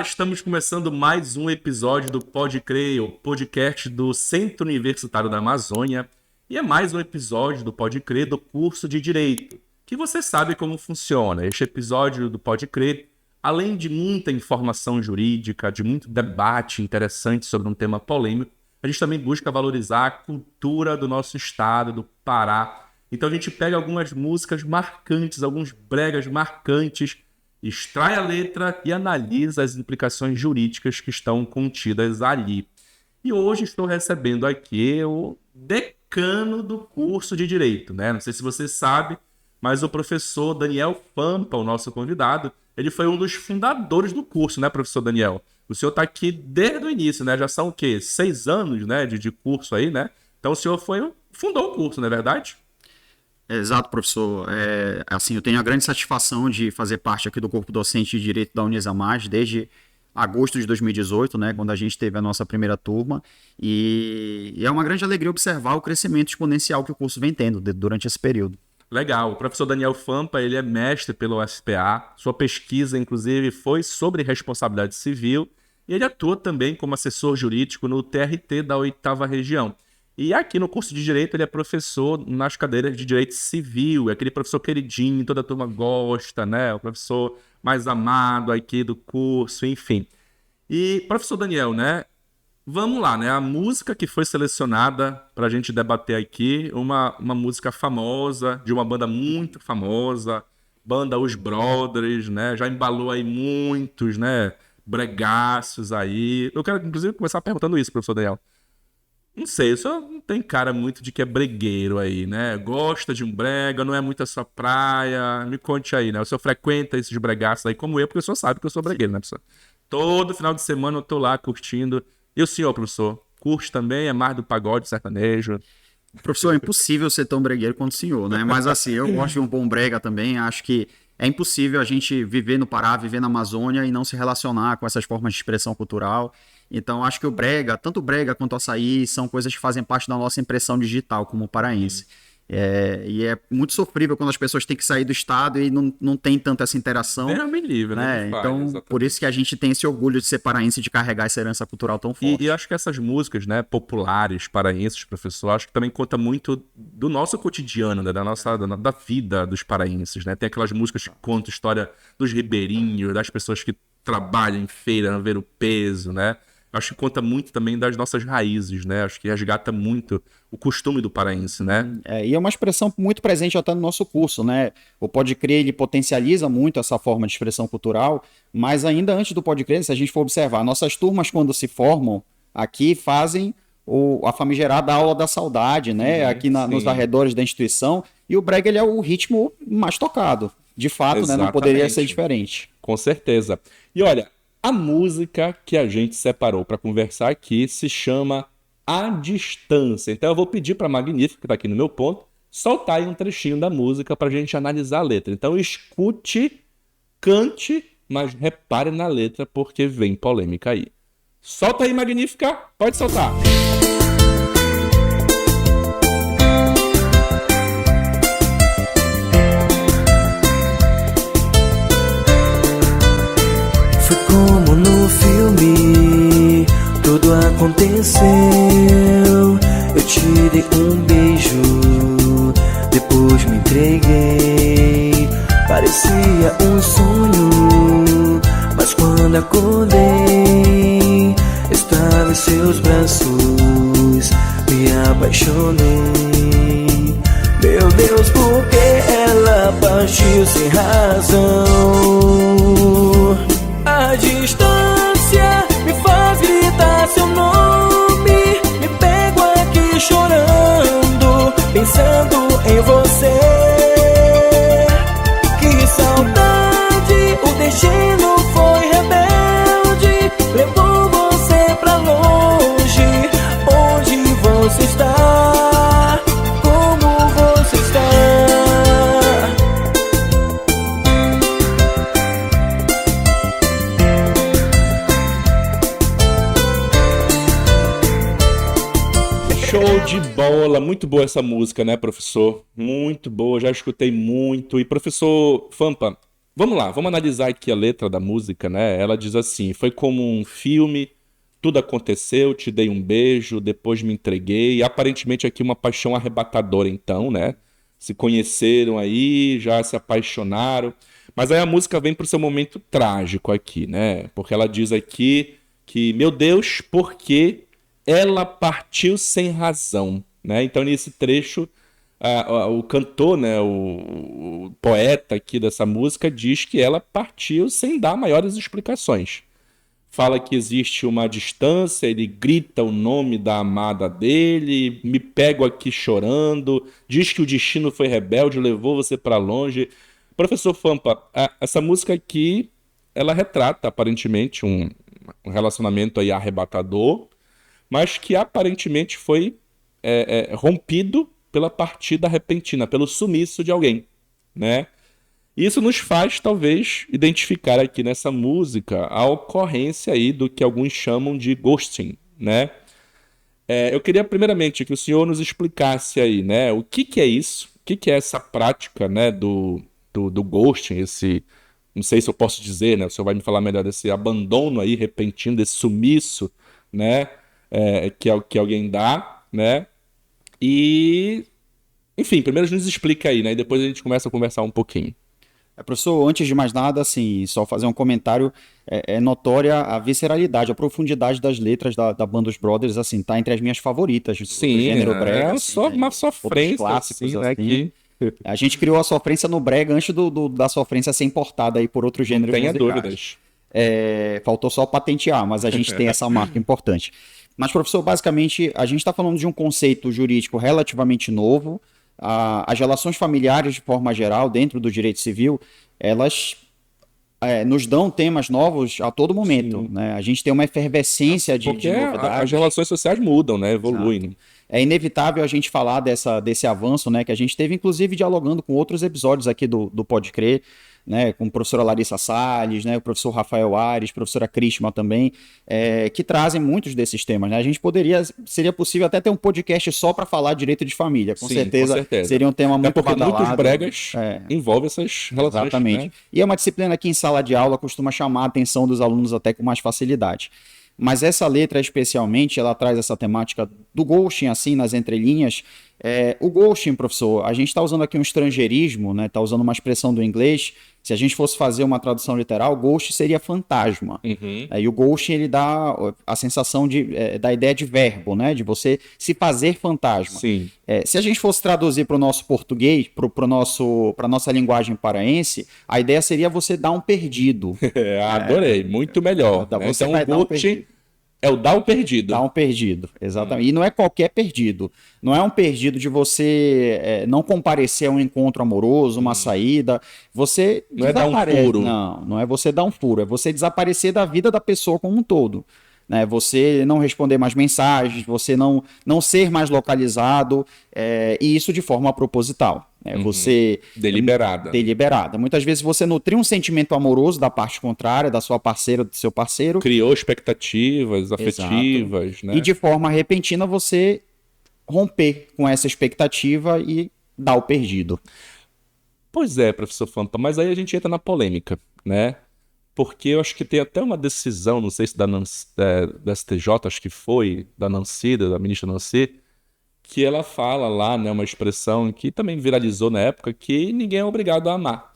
Olá, estamos começando mais um episódio do Pode Crer, o podcast do Centro Universitário da Amazônia. E é mais um episódio do Pode Crer do curso de Direito, que você sabe como funciona. Este episódio do Pode Crer, além de muita informação jurídica, de muito debate interessante sobre um tema polêmico, a gente também busca valorizar a cultura do nosso estado, do Pará. Então a gente pega algumas músicas marcantes, alguns bregas marcantes, extrai a letra e analisa as implicações jurídicas que estão contidas ali. E hoje estou recebendo aqui o decano do curso de Direito, né? Não sei se você sabe, mas o professor Daniel Fampa, o nosso convidado, ele foi um dos fundadores do curso, né, professor Daniel? O senhor está aqui desde o início, né? Já são o quê? 6 anos, né, de curso aí, né? Então o senhor fundou o curso, não é verdade? Exato, professor. Eu tenho a grande satisfação de fazer parte aqui do corpo docente de Direito da Unisamad desde agosto de 2018, né, quando a gente teve a nossa primeira turma, e é uma grande alegria observar o crescimento exponencial que o curso vem tendo durante esse período. Legal. O professor Daniel Fampa, ele é mestre pelo UFPA, sua pesquisa, inclusive, foi sobre responsabilidade civil, e ele atua também como assessor jurídico no TRT da 8ª Região. E aqui no curso de Direito ele é professor nas cadeiras de Direito Civil, é aquele professor queridinho, toda a turma gosta, né? O professor mais amado aqui do curso, enfim. E, professor Daniel, né? Vamos lá, né? A música que foi selecionada para a gente debater aqui, uma música famosa, de uma banda muito famosa, banda Os Brothers, né? Já embalou aí muitos, né? Bregaços aí. Eu quero, inclusive, começar perguntando isso, professor Daniel. Não sei, o senhor não tem cara muito de que é bregueiro aí, né? Gosta de um brega, não é muito a sua praia. Me conte aí, né? O senhor frequenta esses bregaços aí como eu, porque o senhor sabe que eu sou bregueiro, né, professor? Todo final de semana eu tô lá curtindo. E o senhor, professor? Curte também? É mais do pagode sertanejo? Professor, é impossível ser tão bregueiro quanto o senhor, né? Mas assim, eu gosto de um bom brega também. Acho que é impossível a gente viver no Pará, viver na Amazônia e não se relacionar com essas formas de expressão cultural. Então, acho que o brega, tanto o brega quanto o açaí, são coisas que fazem parte da nossa impressão digital como paraense. E é muito sofrível quando as pessoas têm que sair do estado e não tem tanta essa interação. Bem livre, né? Então, exatamente. Por isso que a gente tem esse orgulho de ser paraense, de carregar essa herança cultural tão forte. E acho que essas músicas, né, populares, paraenses, professor, acho que também conta muito do nosso cotidiano, né, da vida dos paraenses, né? Tem aquelas músicas que contam a história dos ribeirinhos, das pessoas que trabalham em feira, ver o peso, né? Acho que conta muito também das nossas raízes, né? Acho que resgata muito o costume do paraense, né? E é uma expressão muito presente até no nosso curso, né? O Pode Crer, ele potencializa muito essa forma de expressão cultural, mas ainda antes do Pode Crer, se a gente for observar, nossas turmas, quando se formam aqui, fazem a famigerada aula da saudade, né? Aqui nos arredores da instituição, e o brega, ele é o ritmo mais tocado. De fato, né? Não poderia ser diferente. Com certeza. E olha, a música que a gente separou para conversar aqui se chama A Distância. Então eu vou pedir para a Magnífica, que está aqui no meu ponto, soltar aí um trechinho da música para a gente analisar a letra. Então escute, cante, mas repare na letra porque vem polêmica aí. Solta aí, Magnífica. Pode soltar. Como no filme, tudo aconteceu. Eu te dei um beijo, depois me entreguei. Parecia um sonho, mas quando acordei, estava em seus braços, me apaixonei. Meu Deus, por que ela partiu sem razão? A distância me faz gritar seu nome. Me pego aqui chorando, pensando em você. Que saudade, o destino foi rebelde, levou você pra longe. Onde você está? Como você está? Show de bola, muito boa essa música, né, professor? Muito boa, já escutei muito. E professor Fampa, Vamos lá, vamos analisar aqui a letra da música, né? Ela diz assim: foi como um filme, tudo aconteceu, te dei um beijo, depois me entreguei. Aparentemente aqui uma paixão arrebatadora, então, né? Se conheceram aí, já se apaixonaram. Mas aí a música vem pro seu momento trágico aqui, né? Porque ela diz aqui que, meu Deus, por que ela partiu sem razão, né? Então nesse trecho o cantor, né, o poeta aqui dessa música diz que ela partiu sem dar maiores explicações. Fala que existe uma distância, ele grita o nome da amada dele, me pego aqui chorando, diz que o destino foi rebelde, levou você para longe. Professor Fampa, essa música aqui, ela retrata aparentemente um relacionamento aí arrebatador, mas que aparentemente foi rompido pela partida repentina, pelo sumiço de alguém, né? Isso nos faz, talvez, identificar aqui nessa música a ocorrência aí do que alguns chamam de ghosting, né? Eu queria, primeiramente, que o senhor nos explicasse aí, né? O que é isso? O que é essa prática, né, do ghosting, esse... Não sei se eu posso dizer, né? O senhor vai me falar melhor desse abandono aí repentino, desse sumiço, né? Que alguém dá, né? E, enfim, primeiro nos explica aí, né? E depois a gente começa a conversar um pouquinho. Professor, antes de mais nada, assim, só fazer um comentário, é notória a visceralidade, a profundidade das letras da Band of Brothers, assim, tá entre as minhas favoritas. Sim, do gênero brega, só uma sofrência, clássicos, assim, né? Que... A gente criou a sofrência no brega antes da sofrência ser importada aí por outros gêneros musicais. Não tenha dúvidas. Faltou só patentear, mas a gente tem essa marca importante. Mas, professor, basicamente, a gente está falando de um conceito jurídico relativamente novo. As relações familiares, de forma geral, dentro do direito civil, elas nos dão temas novos a todo momento, né? A gente tem uma efervescência de novidades. As relações sociais mudam, né? Evoluem. Exato. É inevitável a gente falar desse avanço, né? Que a gente teve, inclusive, dialogando com outros episódios aqui do Pode Crer, né, com a professora Larissa Salles, né, o professor Rafael Ares, professora Krishma também, que trazem muitos desses temas, né? A gente seria possível até ter um podcast só para falar direito de família, com certeza seria um tema muito badalado. Muitos bregas envolvem essas relações. Exatamente. Né? E é uma disciplina que em sala de aula costuma chamar a atenção dos alunos até com mais facilidade. Mas essa letra especialmente, ela traz essa temática do ghosting, assim, nas entrelinhas. O ghosting, professor, a gente está usando aqui um estrangeirismo, né? Está usando uma expressão do inglês. Se a gente fosse fazer uma tradução literal, ghost seria fantasma. Uhum. E o ghosting, ele dá a sensação da ideia de verbo, né? De você se fazer fantasma. Sim. Se a gente fosse traduzir para o nosso português, para a nossa linguagem paraense, a ideia seria você dar um perdido. Adorei, muito melhor. Então, né? Então, o ghosting é o dar o perdido. Dar um perdido, exatamente. E não é qualquer perdido. Não é um perdido de você não comparecer a um encontro amoroso, uma saída. Você não é dar um furo. Não é você dar um furo. É você desaparecer da vida da pessoa como um todo. Né? Você não responder mais mensagens, você não ser mais localizado, e isso de forma proposital. Você deliberada. Muitas vezes você nutriu um sentimento amoroso da parte contrária, da sua parceira, do seu parceiro. Criou expectativas afetivas, né? E de forma repentina você romper com essa expectativa e dar o perdido. Pois é, professor Fampa, mas aí a gente entra na polêmica, né? Porque eu acho que tem até uma decisão, não sei se da STJ, acho que foi, da ministra Nancy, que ela fala lá, né, uma expressão que também viralizou na época, que ninguém é obrigado a amar,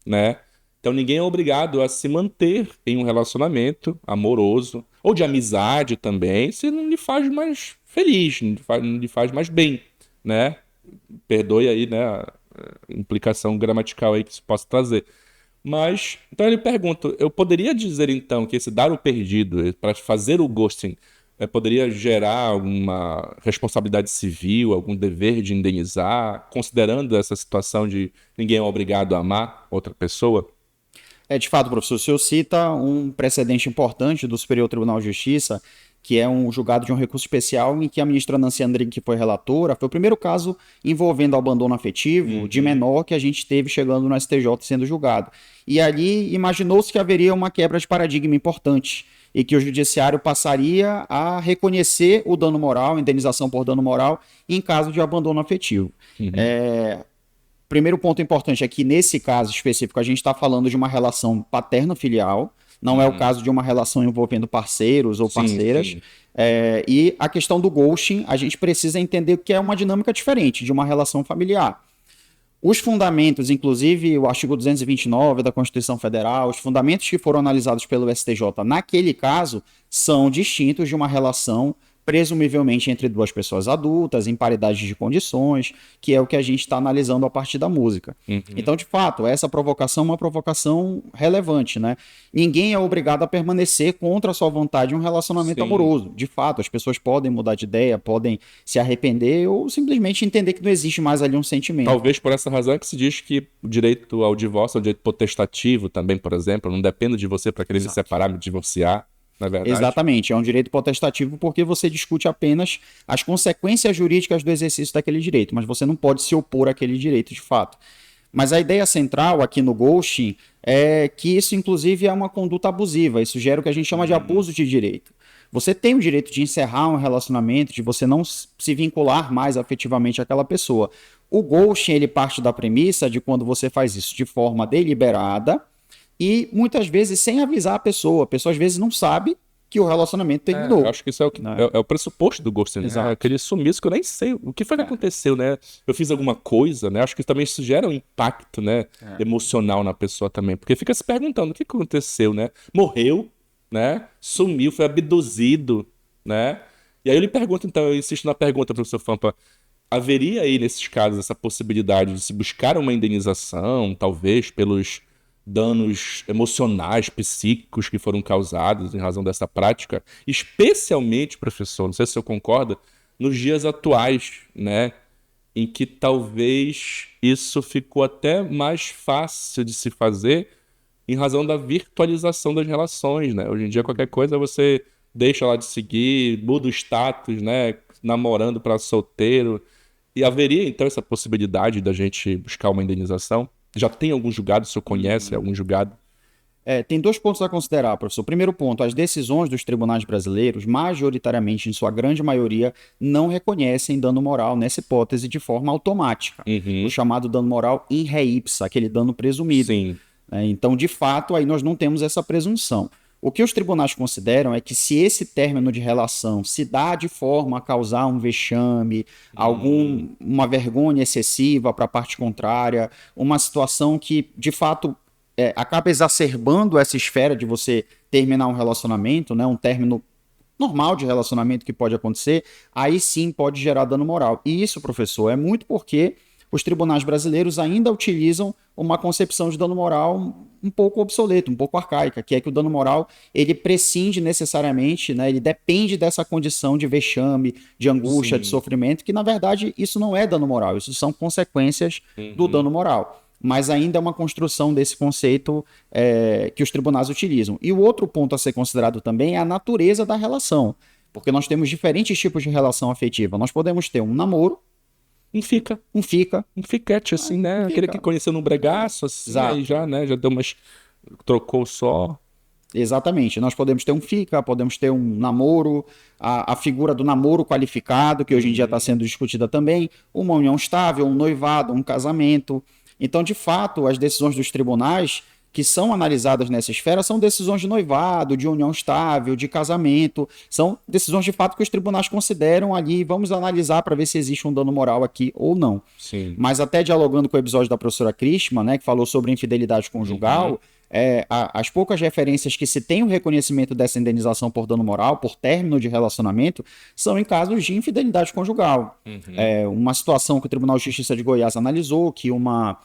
né? Então ninguém é obrigado a se manter em um relacionamento amoroso, ou de amizade também, se não lhe faz mais feliz, não lhe faz mais bem, né? Perdoe aí, né, a implicação gramatical aí que isso possa trazer. Mas, então ele pergunta, eu poderia dizer então que esse dar o perdido, para fazer o ghosting, poderia gerar alguma responsabilidade civil, algum dever de indenizar, considerando essa situação de ninguém é obrigado a amar outra pessoa? De fato, professor, o senhor cita um precedente importante do Superior Tribunal de Justiça, que é um julgado de um recurso especial em que a ministra Nancy Andrighi, que foi relatora, foi o primeiro caso envolvendo abandono afetivo de menor que a gente teve chegando no STJ sendo julgado. E ali imaginou-se que haveria uma quebra de paradigma importante e que o judiciário passaria a reconhecer o dano moral, indenização por dano moral, em caso de abandono afetivo. primeiro ponto importante é que, nesse caso específico, a gente está falando de uma relação paterno-filial, não é o caso de uma relação envolvendo parceiros ou parceiras. Sim. E a questão do ghosting, a gente precisa entender que é uma dinâmica diferente de uma relação familiar. Os fundamentos, inclusive o artigo 229 da Constituição Federal, os fundamentos que foram analisados pelo STJ naquele caso, são distintos de uma relação presumivelmente entre duas pessoas adultas, em paridade de condições, que é o que a gente está analisando a partir da música. Então, de fato, essa provocação é uma provocação relevante, né? Ninguém é obrigado a permanecer contra a sua vontade em um relacionamento amoroso. De fato, as pessoas podem mudar de ideia, podem se arrepender ou simplesmente entender que não existe mais ali um sentimento. Talvez por essa razão é que se diz que o direito ao divórcio é um direito potestativo também, por exemplo, não depende de você para querer se separar, me divorciar. Na verdade. Exatamente, é um direito potestativo porque você discute apenas as consequências jurídicas do exercício daquele direito, mas você não pode se opor àquele direito de fato. Mas a ideia central aqui no ghosting é que isso inclusive é uma conduta abusiva, isso gera o que a gente chama de abuso de direito. Você tem o direito de encerrar um relacionamento, de você não se vincular mais afetivamente àquela pessoa. O ghosting, ele parte da premissa de quando você faz isso de forma deliberada, e muitas vezes sem avisar a pessoa às vezes não sabe que o relacionamento terminou. Eu acho que isso é o pressuposto do ghosting, né? Aquele sumiço que eu nem sei o que foi que aconteceu, né? Eu fiz alguma coisa, né? Acho que também isso gera um impacto, né? Emocional na pessoa também, porque fica se perguntando o que aconteceu, né? Morreu, né? Sumiu, foi abduzido, né? E aí eu lhe pergunto, então, eu insisto na pergunta, professor Fampa, haveria aí nesses casos essa possibilidade de se buscar uma indenização, talvez pelos danos emocionais, psíquicos que foram causados em razão dessa prática, especialmente, professor, não sei se o senhor concorda, nos dias atuais, né, em que talvez isso ficou até mais fácil de se fazer em razão da virtualização das relações, né? Hoje em dia qualquer coisa você deixa lá de seguir, muda o status, né, namorando para solteiro, e haveria então essa possibilidade da gente buscar uma indenização? Já tem algum julgado? O senhor conhece algum julgado? Tem dois pontos a considerar, professor. Primeiro ponto, as decisões dos tribunais brasileiros, majoritariamente, em sua grande maioria, não reconhecem dano moral nessa hipótese de forma automática. O chamado dano moral in re ipsa, aquele dano presumido. Sim. Então, de fato, aí nós não temos essa presunção. O que os tribunais consideram é que se esse término de relação se dá de forma a causar um vexame, uma vergonha excessiva para a parte contrária, uma situação que, de fato, acaba exacerbando essa esfera de você terminar um relacionamento, né, um término normal de relacionamento que pode acontecer, aí sim pode gerar dano moral. E isso, professor, é muito porque os tribunais brasileiros ainda utilizam uma concepção de dano moral um pouco obsoleta, um pouco arcaica, que é que o dano moral ele prescinde necessariamente, né, ele depende dessa condição de vexame, de angústia, de sofrimento, que na verdade isso não é dano moral, isso são consequências do dano moral. Mas ainda é uma construção desse conceito que os tribunais utilizam. E o outro ponto a ser considerado também é a natureza da relação, porque nós temos diferentes tipos de relação afetiva. Nós podemos ter um namoro, um fiquete, assim, né? Aquele que conheceu no bregaço, assim, aí já, né? Já deu trocou só. Exatamente. Nós podemos ter um fica, podemos ter um namoro, a figura do namoro qualificado, que hoje em dia está sendo discutida também, uma união estável, um noivado, um casamento. Então, de fato, as decisões dos tribunais que são analisadas nessa esfera são decisões de noivado, de união estável, de casamento, são decisões de fato que os tribunais consideram ali, vamos analisar para ver se existe um dano moral aqui ou não. Sim. Mas até dialogando com o episódio da professora Krishma, né, que falou sobre infidelidade conjugal, as poucas referências que se tem o reconhecimento dessa indenização por dano moral, por término de relacionamento, são em casos de infidelidade conjugal. Uma situação que o Tribunal de Justiça de Goiás analisou, que uma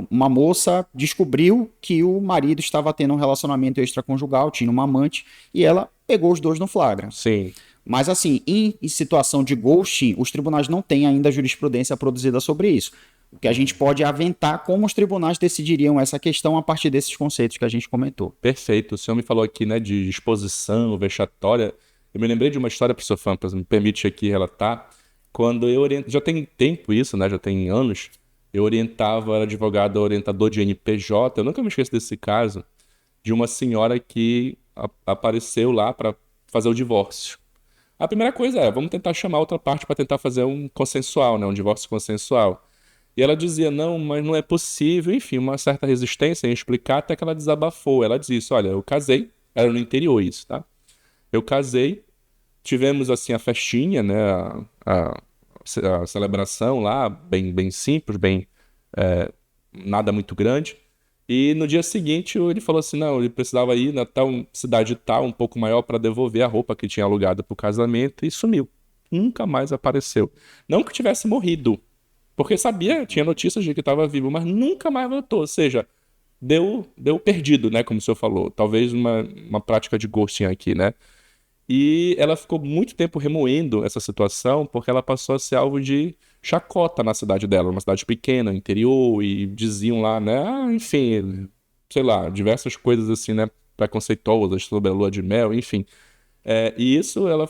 moça descobriu que o marido estava tendo um relacionamento extraconjugal, tinha uma amante, e ela pegou os dois no flagra. Sim. Mas assim, em situação de ghosting, os tribunais não têm ainda jurisprudência produzida sobre isso. O que a gente pode aventar como os tribunais decidiriam essa questão a partir desses conceitos que a gente comentou. Perfeito. O senhor me falou aqui, né, de exposição vexatória. Eu me lembrei de uma história, professor Fampas, me permite aqui relatar. Quando eu já tem tempo isso, né, já tem anos, eu orientava, era advogado orientador de NPJ, eu nunca me esqueço desse caso, de uma senhora que apareceu lá para fazer o divórcio. A primeira coisa vamos tentar chamar a outra parte para tentar fazer um consensual, né, um divórcio consensual. E ela dizia, não, mas não é possível. Enfim, uma certa resistência em explicar, até que ela desabafou. Ela disse, olha, eu casei, era no interior isso, tá? Eu casei, tivemos assim a festinha, né, a celebração lá, bem simples, nada muito grande. E no dia seguinte ele falou assim, não, ele precisava ir na tal cidade tal, um pouco maior, para devolver a roupa que tinha alugado pro casamento e sumiu. Nunca mais apareceu. Não que tivesse morrido, porque sabia, tinha notícias de que estava vivo, mas nunca mais voltou. Ou seja, deu perdido, né, como o senhor falou. Talvez uma prática de ghosting aqui, né? E ela ficou muito tempo remoendo essa situação porque ela passou a ser alvo de chacota na cidade dela, uma cidade pequena, interior, e diziam lá, né, enfim, sei lá, diversas coisas assim, né, preconceituosas sobre a lua de mel, enfim. E isso ela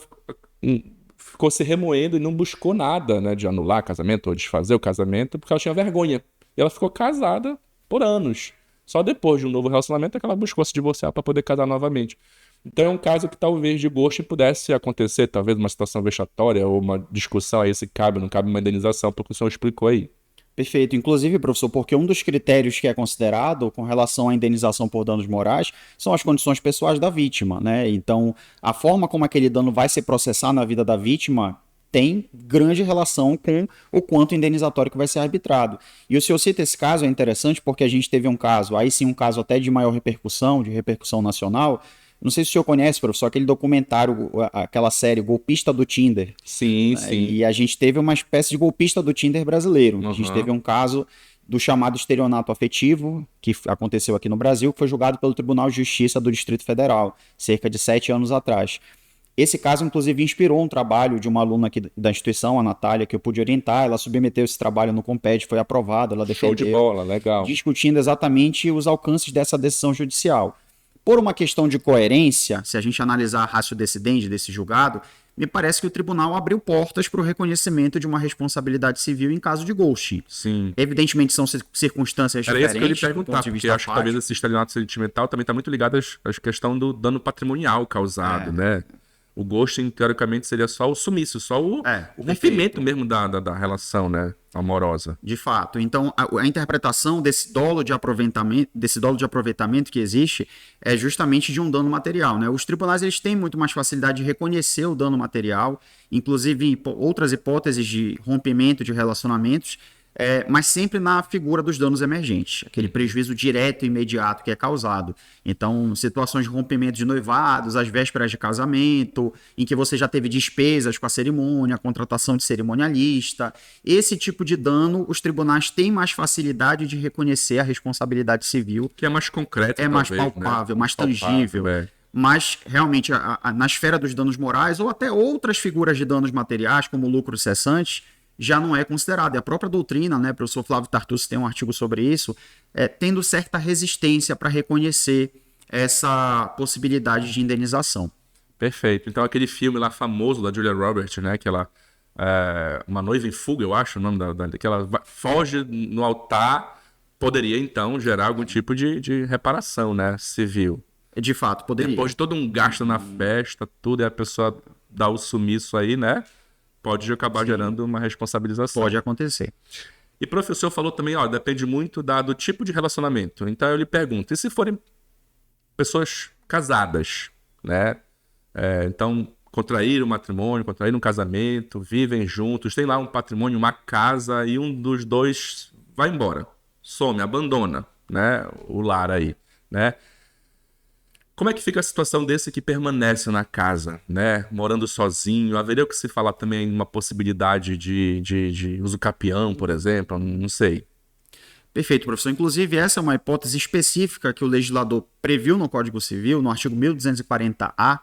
ficou se remoendo e não buscou nada, né, de anular casamento ou desfazer o casamento porque ela tinha vergonha. E ela ficou casada por anos. Só depois de um novo relacionamento é que ela buscou se divorciar para poder casar novamente. Então é um caso que talvez de ghosting pudesse acontecer, talvez uma situação vexatória ou uma discussão aí se cabe ou não cabe uma indenização, porque o senhor explicou aí. Perfeito. Inclusive, professor, porque um dos critérios que é considerado com relação à indenização por danos morais são as condições pessoais da vítima, né? Então, a forma como aquele dano vai ser processado na vida da vítima tem grande relação com o quanto indenizatório que vai ser arbitrado. E o senhor cita esse caso, é interessante porque a gente teve um caso, aí sim um caso até de maior repercussão, de repercussão nacional. Não sei se o senhor conhece, professor, aquele documentário, aquela série Golpista do Tinder. Sim, sim. E a gente teve uma espécie de golpista do Tinder brasileiro. Uhum. A gente teve um caso do chamado estelionato afetivo, que aconteceu aqui no Brasil, que foi julgado pelo Tribunal de Justiça do Distrito Federal, cerca de 7 anos atrás. Esse caso, inclusive, inspirou um trabalho de uma aluna aqui da instituição, a Natália, que eu pude orientar. Ela submeteu esse trabalho no Comped, foi aprovado, ela defendeu. Show de bola, legal. Discutindo exatamente os alcances dessa decisão judicial. Por uma questão de coerência, se a gente analisar a ratio decidendi desse julgado, me parece que o tribunal abriu portas para o reconhecimento de uma responsabilidade civil em caso de ghosting. Sim. Evidentemente são circunstâncias diferentes. Era isso que eu ia lhe perguntar, porque acho que talvez esse estelionato sentimental também está muito ligado à questão do dano patrimonial causado, né? O ghosting, teoricamente, seria só o sumiço, só o rompimento mesmo da relação, né, amorosa. De fato. Então, a interpretação desse dolo de aproveitamento que existe é justamente de um dano material, né? Os tribunais eles têm muito mais facilidade de reconhecer o dano material, inclusive outras hipóteses de rompimento de relacionamentos, mas sempre na figura dos danos emergentes, aquele prejuízo direto e imediato que é causado. Então, situações de rompimento de noivados, às vésperas de casamento, em que você já teve despesas com a cerimônia, contratação de cerimonialista, esse tipo de dano, os tribunais têm mais facilidade de reconhecer a responsabilidade civil. Que é mais concreto, mais palpável, né? Mais tangível. Mas, realmente, na esfera dos danos morais, ou até outras figuras de danos materiais, como lucros cessantes, já não é considerado. E a própria doutrina, né, o professor Flávio Tartucci tem um artigo sobre isso, tendo certa resistência para reconhecer essa possibilidade de indenização. Perfeito. Então aquele filme lá famoso da Julia Roberts, né, que ela Uma Noiva em Fuga, eu acho o nome que ela foge no altar, poderia então gerar algum tipo de reparação, né, civil. De fato, poderia. Depois de todo um gasto na festa, tudo, e a pessoa dá o sumiço aí, né? Pode acabar gerando uma responsabilização. Pode acontecer. E professor falou também, depende muito do tipo de relacionamento. Então eu lhe pergunto, e se forem pessoas casadas, né? Então, contraíram um matrimônio, contraíram um casamento, vivem juntos, tem lá um patrimônio, uma casa, e um dos dois vai embora, some, abandona, né? O lar aí, né? Como é que fica a situação desse que permanece na casa, né? Morando sozinho? Haveria o que se falar também uma possibilidade de uso capião, por exemplo? Não sei. Perfeito, professor. Inclusive, essa é uma hipótese específica que o legislador previu no Código Civil, no artigo 1240-A,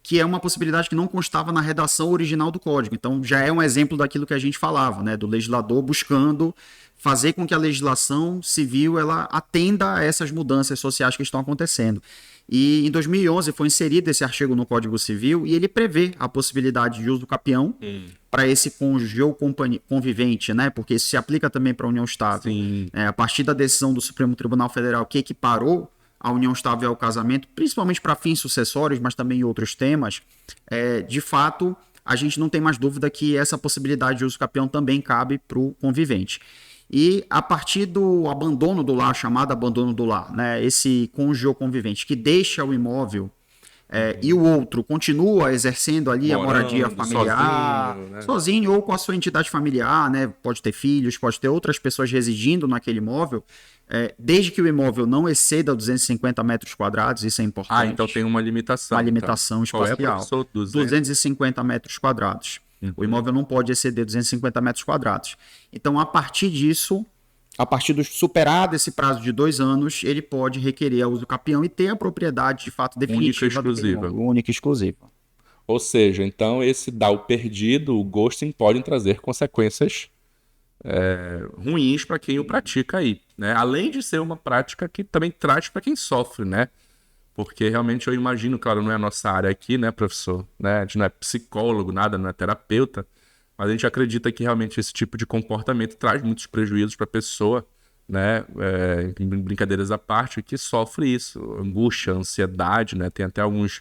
que é uma possibilidade que não constava na redação original do Código. Então, já é um exemplo daquilo que a gente falava, né? Do legislador buscando fazer com que a legislação civil ela atenda a essas mudanças sociais que estão acontecendo. E em 2011 foi inserido esse artigo no Código Civil e ele prevê a possibilidade de uso do capião para esse cônjuge ou convivente, né? Porque isso se aplica também para a união estável. A partir da decisão do Supremo Tribunal Federal que equiparou a união estável ao casamento, principalmente para fins sucessórios, mas também em outros temas, de fato, a gente não tem mais dúvida que essa possibilidade de uso do capião também cabe para o convivente. E a partir do abandono do lar, chamado abandono do lar, né, esse cônjuge ou convivente que deixa o imóvel e o outro continua exercendo ali a moradia familiar, sozinho, né? sozinho ou com a sua entidade familiar, né, pode ter filhos, pode ter outras pessoas residindo naquele imóvel, desde que o imóvel não exceda 250 metros quadrados, isso é importante. Então tem uma limitação. Uma limitação Qual é, espacial. professor? 250 metros quadrados. O imóvel não pode exceder 250 metros quadrados. Então, a partir disso, a partir do superado esse prazo de 2 anos, ele pode requerer a uso capião e ter a propriedade de fato definitiva. Única e exclusiva. Única e exclusiva. Ou seja, então esse DAO perdido, o ghosting, pode trazer consequências ruins para quem o pratica aí, né? Além de ser uma prática que também traz para quem sofre, né? Porque realmente eu imagino, claro, não é a nossa área aqui, né, professor? Né? A gente não é psicólogo, nada, não é terapeuta, mas a gente acredita que realmente esse tipo de comportamento traz muitos prejuízos para a pessoa, né? Brincadeiras à parte, que sofre isso, angústia, ansiedade, né? Tem até alguns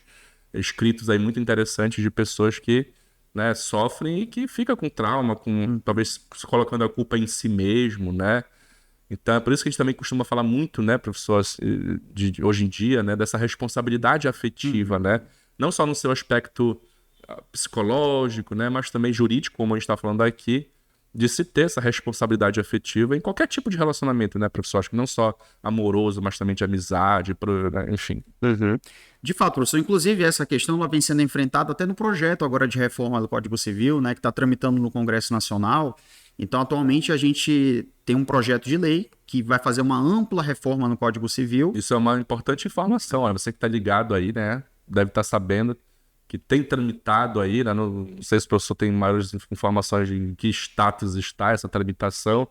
escritos aí muito interessantes de pessoas que, né, sofrem e que fica com trauma, talvez colocando a culpa em si mesmo, né? Então é por isso que a gente também costuma falar muito, né, professor, de hoje em dia, né, dessa responsabilidade afetiva, né? Não só no seu aspecto psicológico, né, mas também jurídico, como a gente está falando aqui, de se ter essa responsabilidade afetiva em qualquer tipo de relacionamento, né, professor? Acho que não só amoroso, mas também de amizade, enfim. De fato, professor, inclusive essa questão ela vem sendo enfrentada até no projeto agora de reforma do Código Civil, né, que está tramitando no Congresso Nacional. Então, atualmente, a gente tem um projeto de lei que vai fazer uma ampla reforma no Código Civil. Isso é uma importante informação, olha, você que está ligado aí, né, deve estar sabendo que tem tramitado aí, né, não sei se o professor tem maiores informações de em que status está essa tramitação,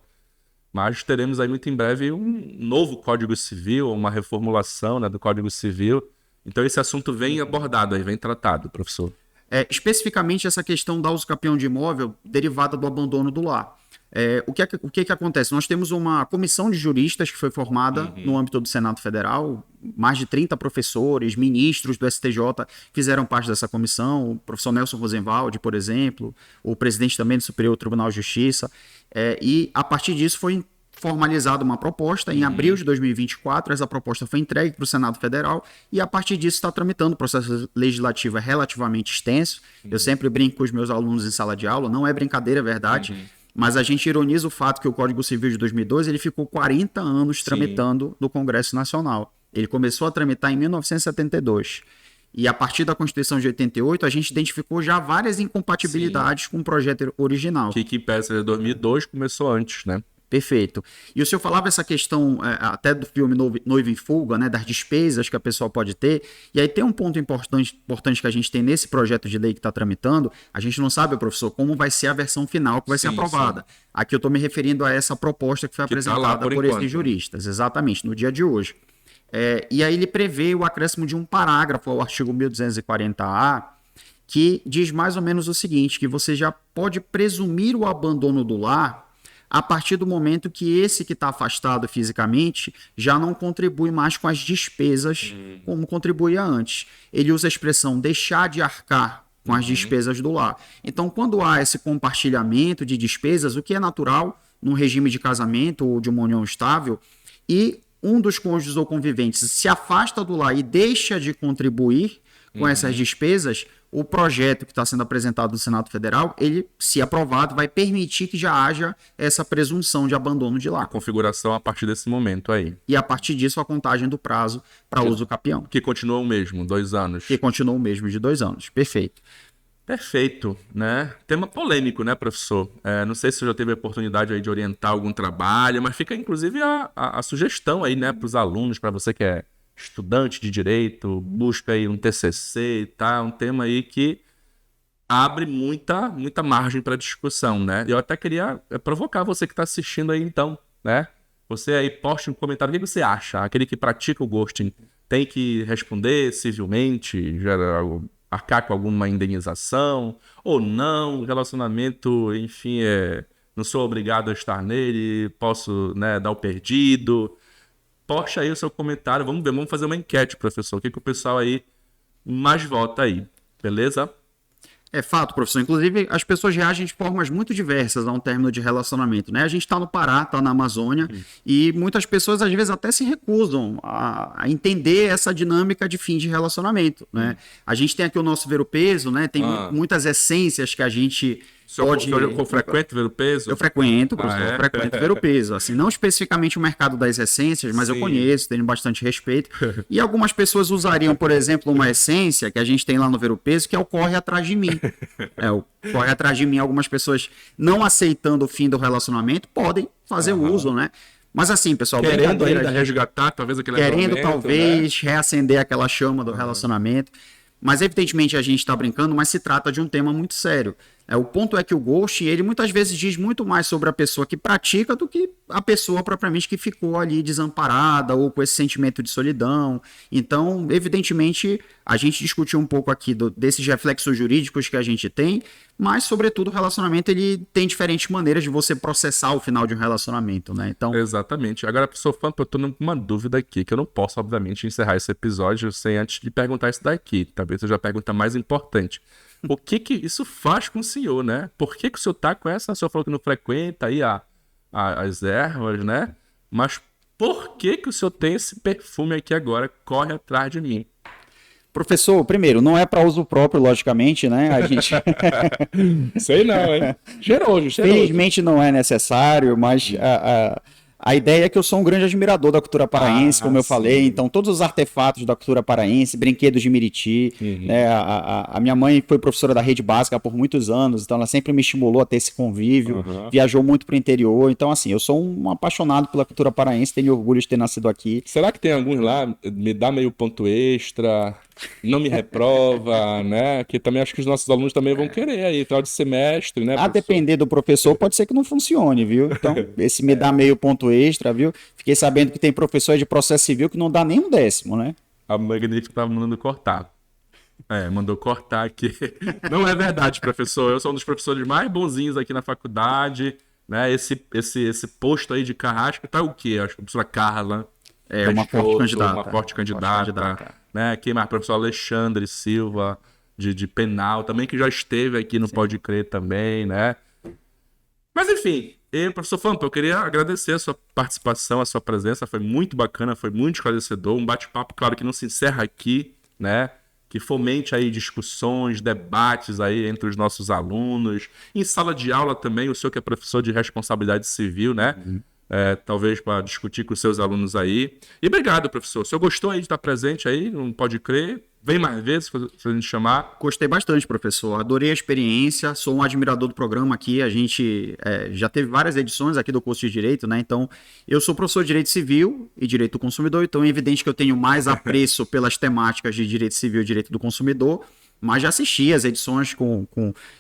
mas teremos aí muito em breve um novo Código Civil, uma reformulação, né, do Código Civil. Então esse assunto vem abordado aí, vem tratado, professor. Especificamente essa questão da uso capião de imóvel derivada do abandono do lar. O que acontece? Nós temos uma comissão de juristas que foi formada no âmbito do Senado Federal, mais de 30 professores, ministros do STJ fizeram parte dessa comissão, o professor Nelson Rosenwald, por exemplo, o presidente também do Superior Tribunal de Justiça, e a partir disso foi formalizada uma proposta. Em abril de 2024, essa proposta foi entregue para o Senado Federal e a partir disso está tramitando. O processo legislativo é relativamente extenso. Eu sempre brinco com os meus alunos em sala de aula, não é brincadeira, é verdade, mas a gente ironiza o fato que o Código Civil de 2012 ele ficou 40 anos tramitando no Congresso Nacional. Ele começou a tramitar em 1972. E a partir da Constituição de 88, a gente identificou já várias incompatibilidades com o projeto original. Que peça de 2002 começou antes, né? Perfeito. E o senhor falava essa questão até do filme Noivo em Fuga, né, das despesas que a pessoa pode ter. E aí tem um ponto importante que a gente tem nesse projeto de lei que está tramitando. A gente não sabe, professor, como vai ser a versão final que vai ser aprovada. Aqui eu estou me referindo a essa proposta que foi apresentada por esses juristas, exatamente, no dia de hoje. E aí ele prevê o acréscimo de um parágrafo ao artigo 1240A, que diz mais ou menos o seguinte, que você já pode presumir o abandono do lar a partir do momento que esse que está afastado fisicamente já não contribui mais com as despesas como contribuía antes. Ele usa a expressão deixar de arcar com as despesas do lar. Então, quando há esse compartilhamento de despesas, o que é natural num regime de casamento ou de uma união estável, e um dos cônjuges ou conviventes se afasta do lar e deixa de contribuir com essas despesas, o projeto que está sendo apresentado no Senado Federal, ele, se aprovado, vai permitir que já haja essa presunção de abandono de lar. A configuração a partir desse momento aí. E a partir disso, a contagem do prazo para uso capião. Que continua o mesmo, 2 anos. Que continua o mesmo de 2 anos. Perfeito. Perfeito, né? Tema polêmico, né, professor? Não sei se você já teve a oportunidade aí de orientar algum trabalho, mas fica inclusive a sugestão aí, né, para os alunos, para você que é estudante de direito, busca aí um TCC, tá? Um tema aí que abre muita margem para discussão, né? Eu até queria provocar você que está assistindo aí, então, né? Você aí poste um comentário, o que você acha? Aquele que pratica o ghosting tem que responder civilmente, arcar com alguma indenização, ou não? O relacionamento, enfim, não sou obrigado a estar nele, posso, né, dar o perdido. Poste aí o seu comentário, vamos ver, vamos fazer uma enquete, professor. O que o pessoal aí mais vota aí, beleza? É fato, professor. Inclusive, as pessoas reagem de formas muito diversas a um término de relacionamento, né? A gente está no Pará, está na Amazônia, e muitas pessoas, às vezes, até se recusam a entender essa dinâmica de fim de relacionamento, né? A gente tem aqui o nosso ver-o-peso, né? Tem muitas essências que a gente pode... Eu frequento ver o peso? Eu frequento, professor, eu frequento ver-o-peso. Assim, não especificamente o mercado das essências, mas eu conheço, tenho bastante respeito. E algumas pessoas usariam, por exemplo, uma essência que a gente tem lá no ver-o-peso, que é o corre atrás de mim. O corre atrás de mim. Algumas pessoas não aceitando o fim do relacionamento podem fazer uso, né? Mas assim, pessoal, querendo ainda resgatar, talvez aquele querendo momento, talvez reacender aquela chama do relacionamento. Mas evidentemente a gente está brincando, mas se trata de um tema muito sério. O ponto é que o ghosting, ele muitas vezes diz muito mais sobre a pessoa que pratica do que a pessoa propriamente que ficou ali desamparada ou com esse sentimento de solidão. Então, evidentemente, a gente discutiu um pouco aqui desses reflexos jurídicos que a gente tem, mas, sobretudo, o relacionamento ele tem diferentes maneiras de você processar o final de um relacionamento, né? Então... Exatamente. Agora, professor Fampa, eu tô numa dúvida aqui, que eu não posso, obviamente, encerrar esse episódio sem antes de perguntar isso daqui. Talvez seja a pergunta mais importante. O que isso faz com o senhor, né? Por que o senhor tá com essa... O senhor falou que não frequenta aí as ervas, né? Mas por que o senhor tem esse perfume aqui agora? Corre atrás de mim. Professor, primeiro, não é para uso próprio, logicamente, né? A gente... Sei não, hein? Cheiroso. Felizmente não é necessário, mas a ideia é que eu sou um grande admirador da cultura paraense, como eu falei. Então, todos os artefatos da cultura paraense, brinquedos de Miriti. Né? A minha mãe foi professora da rede básica por muitos anos, então ela sempre me estimulou a ter esse convívio. Viajou muito para o interior. Então, assim, eu sou um apaixonado pela cultura paraense, tenho orgulho de ter nascido aqui. Será que tem alguns lá, me dá meio ponto extra, não me reprova, né? Que também acho que os nossos alunos também vão querer aí, final de semestre, né? A depender do professor, pode ser que não funcione, viu? Então, esse me dá meio ponto extra, viu? Fiquei sabendo que tem professor de processo civil que não dá nem um décimo, né? A Magnífica tava mandando cortar. Mandou cortar aqui. Não é verdade, professor. Eu sou um dos professores mais bonzinhos aqui na faculdade, né? Esse posto aí de carrasco tá o quê? Acho que a professora Carla. Uma forte candidata. Uma forte candidata. Né? Quem mais? Professor Alexandre Silva, de penal, também, que já esteve aqui no Pode Crer também, né? Mas enfim, professor Fampa, eu queria agradecer a sua participação, a sua presença, foi muito bacana, foi muito esclarecedor, um bate-papo, claro, que não se encerra aqui, né? Que fomente aí discussões, debates aí entre os nossos alunos, em sala de aula também, o senhor que é professor de responsabilidade civil, né? Talvez para discutir com os seus alunos aí. E obrigado, professor. O senhor gostou aí de estar presente aí? Não pode crer? Vem mais vezes, se a gente chamar. Gostei bastante, professor. Adorei a experiência. Sou um admirador do programa aqui. A gente já teve várias edições aqui do curso de Direito, né? Então, eu sou professor de Direito Civil e Direito do Consumidor. Então, é evidente que eu tenho mais apreço pelas temáticas de Direito Civil e Direito do Consumidor. Mas já assisti as edições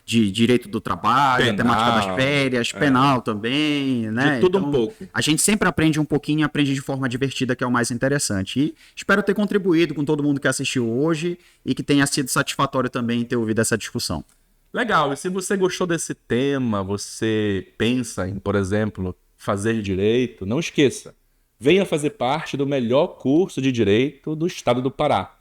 de direito do trabalho, penal, a temática das férias, penal também, né? De tudo então, um pouco. A gente sempre aprende um pouquinho e aprende de forma divertida, que é o mais interessante. E espero ter contribuído com todo mundo que assistiu hoje e que tenha sido satisfatório também ter ouvido essa discussão. Legal. E se você gostou desse tema, você pensa em, por exemplo, fazer direito, não esqueça. Venha fazer parte do melhor curso de direito do estado do Pará.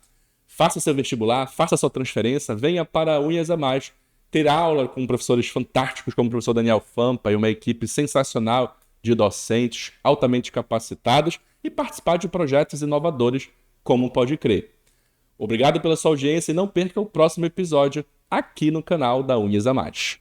Faça seu vestibular, faça sua transferência, venha para Unhas a Mais, ter aula com professores fantásticos como o professor Daniel Fampa e uma equipe sensacional de docentes altamente capacitados e participar de projetos inovadores como o Pode Crer. Obrigado pela sua audiência e não perca o próximo episódio aqui no canal da Unhas a Mais.